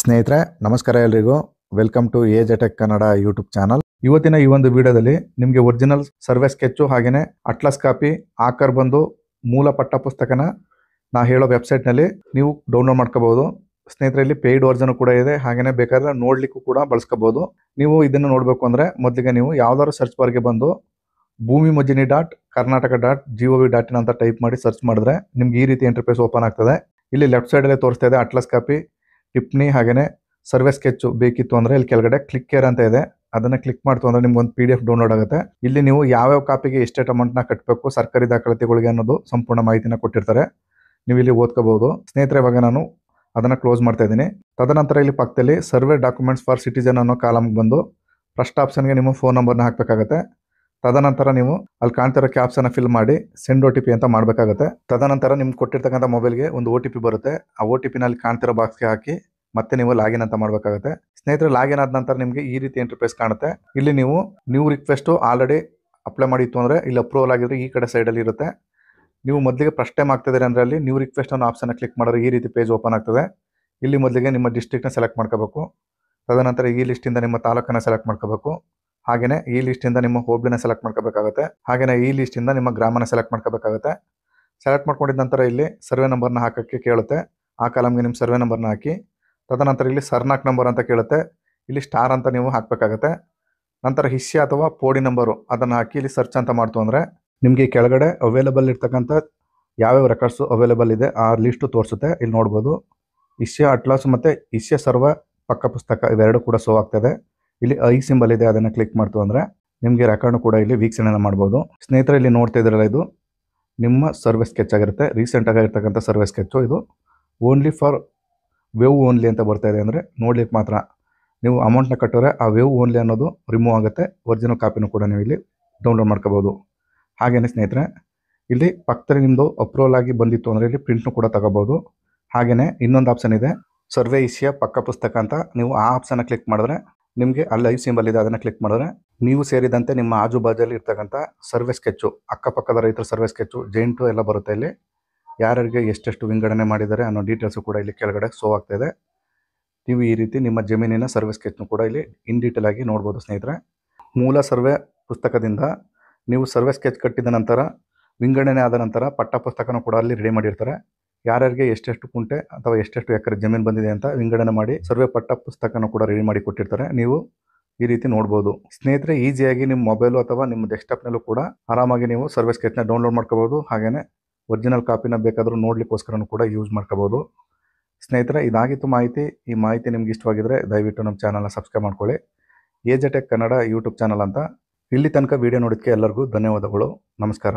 ಸ್ನೇಹಿತರೆ ನಮಸ್ಕಾರ ಎಲ್ರಿಗೂ welcome to A J tech Kannada YouTube channel. ಇವತ್ತಿನ ಈ ಒಂದು ವಿಡಿಯೋದಲ್ಲಿ ನಿಮಗೆ ಒರಿಜಿನಲ್ ಸರ್ವೆ ಸ್ಕೆಚ್ ಹಾಗೇನೆ ಅಟ್ಲಸ್ ಕಾಪಿ ಆಕರ್ ಬಂದು ಮೂಲ ಪಠ್ಯ ಪುಸ್ತಕನ ನಾ ಹೇಳೋ ವೆಬ್ಸೈಟ್ ನಲ್ಲಿ ನೀವು ಡೌನ್ಲೋಡ್ ಮಾಡ್ಕೋಬಹುದು. ಸ್ನೇಹಿತರೆ ಇಲ್ಲಿ ಪೇಯ್ಡ್ ವರ್ಜನ್ ಕೂಡ ಇದೆ, ಹಾಗೇನೆ ಬೇಕಾದ್ರೆ ನೋಡ್ಲಿಕ್ಕೂ ಕೂಡ ಬಳಸ್ಕೋಬಹುದು. ನೀವು ಇದನ್ನ ನೋಡಬೇಕು ಅಂದ್ರೆ ಮೊದಲಿಗೆ ನೀವು ಯಾವ್ದಾದ್ರು ಸರ್ಚ್ ಬಾರ್ಗೆ ಬಂದು bhumimonjini.karnataka.gov.in ಅಂತ ಟೈಪ್ ಮಾಡಿ ಸರ್ಚ್ ಮಾಡಿದ್ರೆ ನಿಮ್ಗೆ ಈ ರೀತಿ ಇಂಟರ್ಫೇಸ್ ಓಪನ್ ಆಗ್ತದೆ. ಇಲ್ಲಿ ಲೆಫ್ಟ್ ಸೈಡ್ ಅಲ್ಲಿ ತೋರಿಸ್ತಾ ಇದೆ ಅಟ್ಲಸ್ ಕಾಪಿ, ಟಿಪ್ಪಣಿ ಹಾಗೇನೆ ಸರ್ವೆ ಸ್ಕೆಚ್ ಬೇಕಿತ್ತು ಅಂದ್ರೆ ಇಲ್ಲಿ ಕೆಳಗಡೆ ಕ್ಲಿಕ್ ಕೇರ್ ಅಂತ ಇದೆ, ಅದನ್ನ ಕ್ಲಿಕ್ ಮಾಡ್ತು ಅಂದ್ರೆ ನಿಮ್ಗೆ ಒಂದು PDF ಡೌನ್ಲೋಡ್ ಆಗುತ್ತೆ. ಇಲ್ಲಿ ನೀವು ಯಾವ್ಯಾವ ಕಾಪಿಗೆ ಎಷ್ಟೆಷ್ಟು ಅಮೌಂಟ್ ನ ಕಟ್ಟಬೇಕು, ಸರ್ಕಾರಿ ದಾಖಲಾತಿಗಳಿಗೆ ಅನ್ನೋದು ಸಂಪೂರ್ಣ ಮಾಹಿತಿನ ಕೊಟ್ಟಿರ್ತಾರೆ, ನೀವು ಇಲ್ಲಿ ಓದ್ಕೋಬಹುದು. ಸ್ನೇಹಿತರೆ ಇವಾಗ ನಾನು ಅದನ್ನ ಕ್ಲೋಸ್ ಮಾಡ್ತಾ ಇದ್ದೀನಿ. ತದನಂತರ ಇಲ್ಲಿ ಪಕ್ಕದಲ್ಲಿ ಸರ್ವೆ ಡಾಕ್ಯುಮೆಂಟ್ಸ್ ಫಾರ್ ಸಿಟಿಜನ್ ಅನ್ನೋ ಕಾಲಮ್ಗೆ ಬಂದು ಫಸ್ಟ್ ಆಪ್ಷನ್ಗೆ ನಿಮ್ಮ ಫೋನ್ ನಂಬರ್ನ ಹಾಕಬೇಕಾಗುತ್ತೆ. ತದನಂತರ ನೀವು ಅಲ್ಲಿ ಕಾಣ್ತಿರೋ ಕ್ಯಾಪ್ಸ್ ಅನ್ನ ಫಿಲ್ ಮಾಡಿ ಸೆಂಡ್ OTP ಅಂತ ಮಾಡಬೇಕಾಗುತ್ತೆ. ತದನಂತರ ನಿಮ್ಗೆ ಕೊಟ್ಟಿರ್ತಕ್ಕಂಥ ಮೊಬೈಲ್ಗೆ ಒಂದು OTP ಬರುತ್ತೆ, ಆ OTP ನಲ್ಲಿ ಕಾಣ್ತಿರೋ ಬಾಕ್ಸ್ಗೆ ಹಾಕಿ ಮತ್ತೆ ನೀವು ಲಾಗಿನ್ ಅಂತ ಮಾಡಬೇಕಾಗುತ್ತೆ. ಸ್ನೇಹಿತರೆ ಲಾಗಿನ್ ಆದ ನಂತರ ನಿಮಗೆ ಈ ರೀತಿ ಇಂಟರ್ಫೇಸ್ ಕಾಣುತ್ತೆ. ಇಲ್ಲಿ ನೀವು ನ್ಯೂ ರಿಕ್ವೆಸ್ಟ್ ಆಲ್ರೆಡಿ ಅಪ್ಲೈ ಮಾಡಿತ್ತು ಅಂದ್ರೆ ಇಲ್ಲಿ ಅಪ್ರೂವಲ್ ಆಗಿದ್ರೆ ಈ ಕಡೆ ಸೈಡ್ ಅಲ್ಲಿ ಇರುತ್ತೆ. ನೀವು ಮೊದಲಿಗೆ ಫಸ್ಟ್ ಟೈಮ್ ಆಗ್ತಿದ್ರೆ ಅಂದ್ರೆ ಅಲ್ಲಿ ನ್ಯೂ ರಿಕ್ವೆಸ್ಟ್ ಅನ್ನೋ ಆಪ್ಷನ್ ಕ್ಲಿಕ್ ಮಾಡಿದ್ರೆ ಈ ರೀತಿ ಪೇಜ್ ಓಪನ್ ಆಗ್ತದೆ. ಇಲ್ಲಿ ಮೊದಲಿಗೆ ನಿಮ್ಮ ಡಿಸ್ಟ್ರಿಕ್ಟ್ನ ಸೆಲೆಕ್ಟ್ ಮಾಡ್ಕೋಬೇಕು. ತದನಂತರ ಈ ಲಿಸ್ಟಿಂದ ನಿಮ್ಮ ತಾಲೂಕನ್ನ ಸೆಲೆಕ್ಟ್ ಮಾಡ್ಕೋಬೇಕು. ಹಾಗೇನೆ ಈ ಲಿಸ್ಟಿಂದ ನಿಮ್ಮ ಹೋಬಳಿನ ಸೆಲೆಕ್ಟ್ ಮಾಡ್ಕೋಬೇಕಾಗುತ್ತೆ. ಹಾಗೇನೆ ಈ ಲಿಸ್ಟಿಂದ ನಿಮ್ಮ ಗ್ರಾಮನ ಸೆಲೆಕ್ಟ್ ಮಾಡ್ಕೋಬೇಕಾಗುತ್ತೆ. ಸೆಲೆಕ್ಟ್ ಮಾಡ್ಕೊಂಡಿದ ನಂತರ ಇಲ್ಲಿ ಸರ್ವೆ ನಂಬರ್ನ ಹಾಕಕ್ಕೆ ಕೇಳುತ್ತೆ, ಆ ಕಾಲಮ್ಗೆ ನಿಮ್ಮ ಸರ್ವೆ ನಂಬರ್ನ ಹಾಕಿ. ತದನಂತರ ಇಲ್ಲಿ ಸರ್ನಾಕ್ ನಂಬರ್ ಅಂತ ಕೇಳುತ್ತೆ, ಇಲ್ಲಿ ಸ್ಟಾರ್ ಅಂತ ನೀವು ಹಾಕಬೇಕಾಗುತ್ತೆ. ನಂತರ ಹಿಸ್ಸೆ ಅಥವಾ ಪೋಡಿ ನಂಬರು ಅದನ್ನು ಹಾಕಿ ಇಲ್ಲಿ ಸರ್ಚ್ ಅಂತ ಮಾಡ್ತು ಅಂದರೆ ನಿಮಗೆ ಕೆಳಗಡೆ ಅವೈಲೇಬಲ್ ಇರ್ತಕ್ಕಂಥ ಯಾವ್ಯಾವ ರೆಕಾರ್ಡ್ಸು ಅವೈಲೇಬಲ್ ಇದೆ ಆ ಲಿಸ್ಟು ತೋರಿಸುತ್ತೆ. ಇಲ್ಲಿ ನೋಡ್ಬೋದು ಹಿಸ್ಸೆ ಅಟ್ಲಾಸ್ ಮತ್ತು ಹಿಸ್ಸೆ ಸರ್ವೆ ಪಕ್ಕ ಪುಸ್ತಕ ಇವೆರಡು ಕೂಡ ಶೋ ಆಗ್ತದೆ. ಇಲ್ಲಿ ಐ ಸಿಂಬಲ್ ಇದೆ, ಅದನ್ನು ಕ್ಲಿಕ್ ಮಾಡ್ತು ಅಂದರೆ ನಿಮಗೆ ರೆಕಾರ್ಡ್ ಕೂಡ ಇಲ್ಲಿ ವೀಕ್ಷಣೆ ಮಾಡ್ಬೋದು. ಸ್ನೇಹಿತರೆ ಇಲ್ಲಿ ನೋಡ್ತಾ ಇದ್ರಲ್ಲ, ಇದು ನಿಮ್ಮ ಸರ್ವೆ ಸ್ಕೆಚ್ ಆಗಿರುತ್ತೆ, ರೀಸೆಂಟ್ ಆಗಿರ್ತಕ್ಕಂಥ ಸರ್ವೆ ಸ್ಕೆಚ್ಚು. ಇದು ಓನ್ಲಿ ಫಾರ್ ವೇವ್ ಓನ್ಲಿ ಅಂತ ಬರ್ತಾ ಇದೆ, ಅಂದರೆ ನೋಡ್ಲಿಕ್ಕೆ ಮಾತ್ರ. ನೀವು ಅಮೌಂಟ್ನ ಕಟ್ಟಿದ್ರೆ ಆ ವೇವ್ ಓನ್ಲಿ ಅನ್ನೋದು ರಿಮೂವ್ ಆಗುತ್ತೆ. ಒರಿಜಿನಲ್ ಕಾಪಿನೂ ಕೂಡ ನೀವು ಇಲ್ಲಿ ಡೌನ್ಲೋಡ್ ಮಾಡ್ಕೋಬೋದು. ಹಾಗೇನೆ ಸ್ನೇಹಿತರೆ ಇಲ್ಲಿ ಪಕ್ಕದಲ್ಲಿ ನಿಮ್ಮದು ಅಪ್ರೂವಲ್ ಆಗಿ ಬಂದಿತ್ತು ಅಂದರೆ ಇಲ್ಲಿ ಪ್ರಿಂಟ್ನು ಕೂಡ ತಗೋಬೋದು. ಹಾಗೆಯೇ ಇನ್ನೊಂದು ಆಪ್ಷನ್ ಇದೆ ಸರ್ವೆ ಹಿಸ್ಸೆಯ ಪಕ್ಕ ಪುಸ್ತಕ ಅಂತ, ನೀವು ಆ ಆಪ್ಷನ್ನ ಕ್ಲಿಕ್ ಮಾಡಿದ್ರೆ ನಿಮಗೆ ಅಲ್ಲಿ ಐ ಸಿಂಬಲ್ ಇದೆ, ಅದನ್ನು ಕ್ಲಿಕ್ ಮಾಡಿದ್ರೆ ನೀವು ಸೇರಿದಂತೆ ನಿಮ್ಮ ಆಜು ಬಾಜಲ್ಲಿ ಇರ್ತಕ್ಕಂಥ ಸರ್ವೆ ಸ್ಕೆಚ್ಚು, ಅಕ್ಕಪಕ್ಕದ ರೈತರ ಸರ್ವೆ ಸ್ಕೆಚ್ಚು, ಜೈಂಟು ಎಲ್ಲ ಬರುತ್ತೆ. ಇಲ್ಲಿ ಯಾರ್ಯಾರಿಗೆ ಎಷ್ಟೆಷ್ಟು ವಿಂಗಡಣೆ ಮಾಡಿದ್ದಾರೆ ಅನ್ನೋ ಡೀಟೇಲ್ಸು ಕೂಡ ಇಲ್ಲಿ ಕೆಳಗಡೆ ಶೋ ಆಗ್ತಾಯಿದೆ. ನೀವು ಈ ರೀತಿ ನಿಮ್ಮ ಜಮೀನಿನ ಸರ್ವೆ ಸ್ಕೆಚ್ನು ಕೂಡ ಇಲ್ಲಿ ಇನ್ ಡೀಟೇಲ್ ಆಗಿ ನೋಡ್ಬೋದು. ಸ್ನೇಹಿತರೆ ಮೂಲ ಸರ್ವೆ ಪುಸ್ತಕದಿಂದ ನೀವು ಸರ್ವೆ ಸ್ಕೆಚ್ ಕಟ್ಟಿದ ನಂತರ ವಿಂಗಡಣೆ ಆದ ನಂತರ ಪಟ್ಟ ಪುಸ್ತಕನೂ ಕೂಡ ಅಲ್ಲಿ ರೆಡಿ ಮಾಡಿರ್ತಾರೆ. ಯಾರ್ಯಾರಿಗೆ ಎಷ್ಟೆಷ್ಟು ಕುಂಟೆ ಅಥವಾ ಎಷ್ಟೆಷ್ಟು ಎಕರೆ ಜಮೀನು ಬಂದಿದೆ ಅಂತ ವಿಂಗಡಣೆ ಮಾಡಿ ಸರ್ವೆ ಪಟ್ಟ ಪುಸ್ತಕನೂ ಕೂಡ ರೆಡಿ ಮಾಡಿ ಕೊಟ್ಟಿರ್ತಾರೆ. ನೀವು ಈ ರೀತಿ ನೋಡ್ಬೋದು. ಸ್ನೇಹಿತರೆ ಈಸಿಯಾಗಿ ನಿಮ್ಮ ಮೊಬೈಲು ಅಥವಾ ನಿಮ್ಮ ಡೆಸ್ಕ್ಟಾಪ್ನಲ್ಲೂ ಕೂಡ ಆರಾಮಾಗಿ ನೀವು ಸರ್ವೆ ಸ್ಕೆಚ್ನ ಡೌನ್ಲೋಡ್ ಮಾಡ್ಕೋಬೋದು. ಹಾಗೆಯೇ ಒರಿಜಿನಲ್ ಕಾಪಿನ ಬೇಕಾದರೂ ನೋಡ್ಲಿಕ್ಕೋಸ್ಕರನೂ ಕೂಡ ಯೂಸ್ ಮಾಡ್ಕೋಬೋದು. ಸ್ನೇಹಿತರೆ ಇದಾಗಿತ್ತು ಮಾಹಿತಿ. ಈ ಮಾಹಿತಿ ನಿಮ್ಗೆ ಇಷ್ಟವಾಗಿದ್ರೆ ದಯವಿಟ್ಟು ನಮ್ಮ ಚಾನಲ್ನ ಸಬ್ಸ್ಕ್ರೈಬ್ ಮಾಡ್ಕೊಳ್ಳಿ. A J tech Kannada YouTube channel ಅಂತ. ಇಲ್ಲಿ ತನಕ ವಿಡಿಯೋ ನೋಡೋದಕ್ಕೆ ಎಲ್ಲರಿಗೂ ಧನ್ಯವಾದಗಳು. ನಮಸ್ಕಾರ.